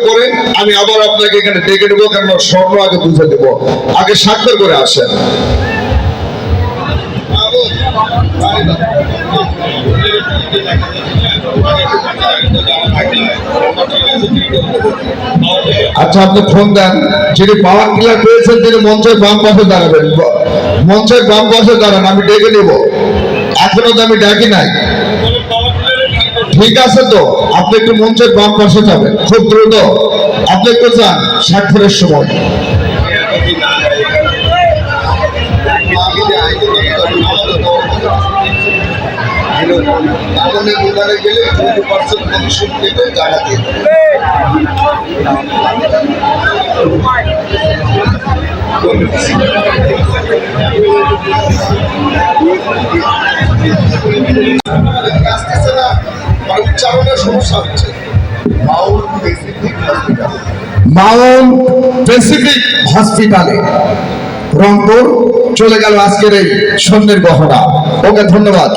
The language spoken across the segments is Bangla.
করেন, আমি আবার আপনাকে এখানে ডেকে দেবো, কেন স্বর্ণ আগে বুঝে দেব। আগে স্বাক্ষর করে আসেন। আচ্ছা, আপনি ফোন দেন। যিনি পাওয়ার টিলার পেয়েছেন তিনি মঞ্চের বাম পাশে দাঁড়াবেন। মঞ্চের বাম পাশে দাঁড়ান, আমি ডেকে নেব। এখনো তো আমি ডাকি নাই। ঠিক আছে, তো আপনি একটু মঞ্চের বাম পাশে যাবেন খুব দ্রুত। আপনি একটু যান স্বাক্ষরের সময়। মাউন্ট প্যাসিফিক হসপিটালে রংপুর চলে গেল আজকের এই স্বর্ণের গহনা। ওকে ধন্যবাদ।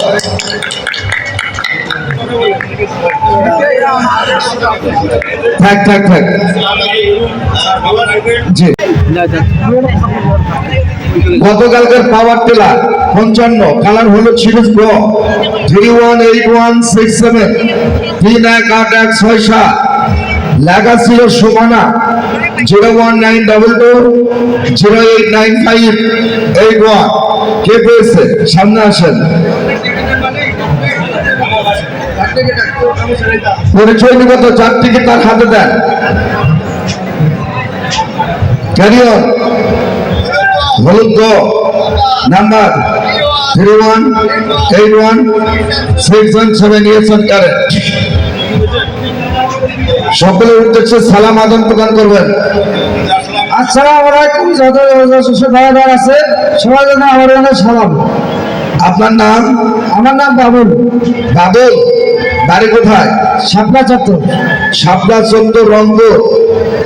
গতকালকের পাওয়ার টিলার 55 কালার হলো সিরিজ গো 318167 318167 লেখা ছিল সুমনা 01922089581। কে পেয়েছে? সামনে আসেন, পরিচয় নিব তো। 4 টিকিট তার হাতে দেন। ক্যারিয়র হলুদ গো নাম্বার 318167 নিয়েছেন কারেন্ট। সকলের উদ্দেশ্যে সালাম আদান প্রদান করবেন। আসসালামু আলাইকুম। যত ভাইরা আছে সবার জন্য আমার অনেক সালাম। আপনার নাম? আমার নাম বাবুল। বাবুল, বাড়ি কোথায়? শাপলা চত্বর। শাপলা চত্বর, রংপুর।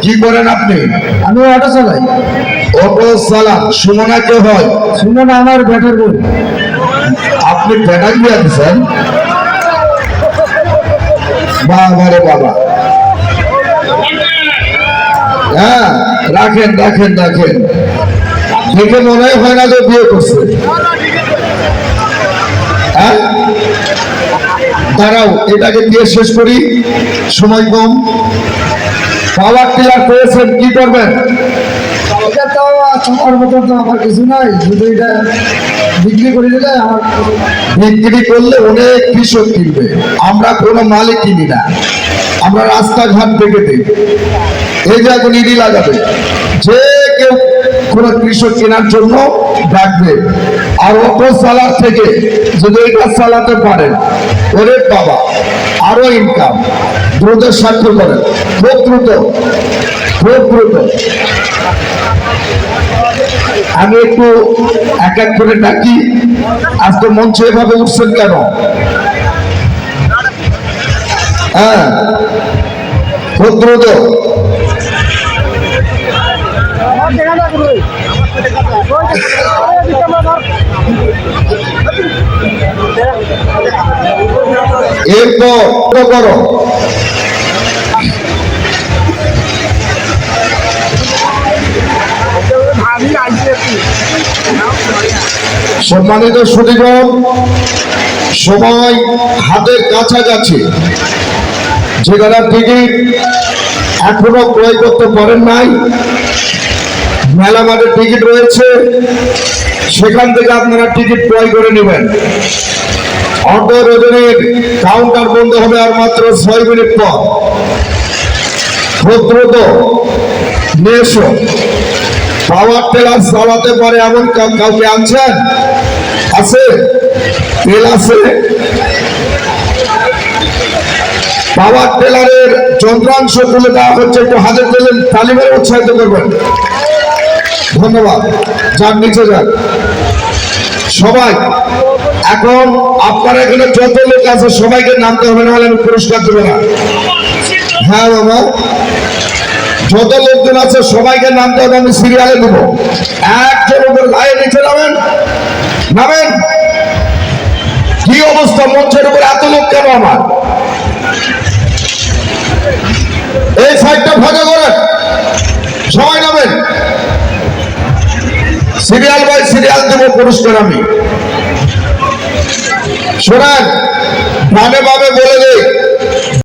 কি করেন আপনি? আমি অটো চালাই। অটো চালান। সুমনা কে হয়? সুমনা আমার ব্যাটার বই। আপনি ব্যাটার দিয়ে দিচ্ছেন? বাবা রে বাবা। হ্যাঁ, রাখেন রাখেন রাখেন। দেখে মনে হয় না যে বিয়ে করছে। হ্যাঁ, দাঁড়াও, এটাকে দিয়ে শেষ করি, সময় কম। পাওয়ার টিলার পেয়েছেন, কি করবেন? এটা তো আমার মতন তো আমার কিছু নাই, শুধু এটা বিক্রি করে দিলে আমার। বিক্রি করলে অনেক কৃষক কিনবে। আমরা কোনো মালিক কিনি না, আমরা রাস্তাঘাট থেকে দিই। এই যে এখন ইডি লাগাবে, যে কেউ কোন কৃষক কেনার জন্য ডাকবে। আর অটো চালার থেকে যদি এটা চালাতে পারেন, ওরে বাবা, আরো ইনকাম। দ্রুত স্বাক্ষর করেন, খুব দ্রুত, খুব দ্রুত। আমি একটু এক এক করে ডাকি। আজকে মঞ্চে এভাবে উঠছেন কেন? হ্যাঁ, খুব দ্রুত। এরপর করো। সম্মানিত সুধীগণ, সময় হাতের কাছাকাছি। যারা টিকিট এখনো ক্রয় করতে পারেন নাই, মেলা মাঠের টিকিট রয়েছে, সেখান থেকে আপনারা টিকিট ক্রয় করে নেবেন। অটো রোডের কাউন্টার বন্ধ হবে আর মাত্র 6 মিনিট পর। খুব দ্রুত নিয়ে এসো। পাওয়ার টেলার চালাতে পারে এমন কাউকে আনছেন? আছে? তেল আছে? পাওয়ার টেলারের যন্ত্রাংশ তুলে দেওয়া হচ্ছে, একটু হাতে তুলেন, তালি মেরে উৎসাহিত করবেন। ধন্যবাদ। যান নিচে যান সবাই। এখন আপনারা এখানে যত লোক আছে সবাইকে নামতে হবে, নাহলে আমি পুরস্কার দেবো না। হ্যাঁ বাবা, যত লোকজন আছে সবাইকে নামতে হবে, আমি সিরিয়ালে দেবো। একজন উপর গায়ে নিচে নামেন, নামেন। কি অবস্থা, মঞ্চের উপর এত লোক কেন? আমার এই সাইডটা ভাগে দাঁড়াবেন, সিরিয়াল বাই সিরিয়াল দেব পুরস্কার আমি। শোনেন, ডানে বামে বলে দেই,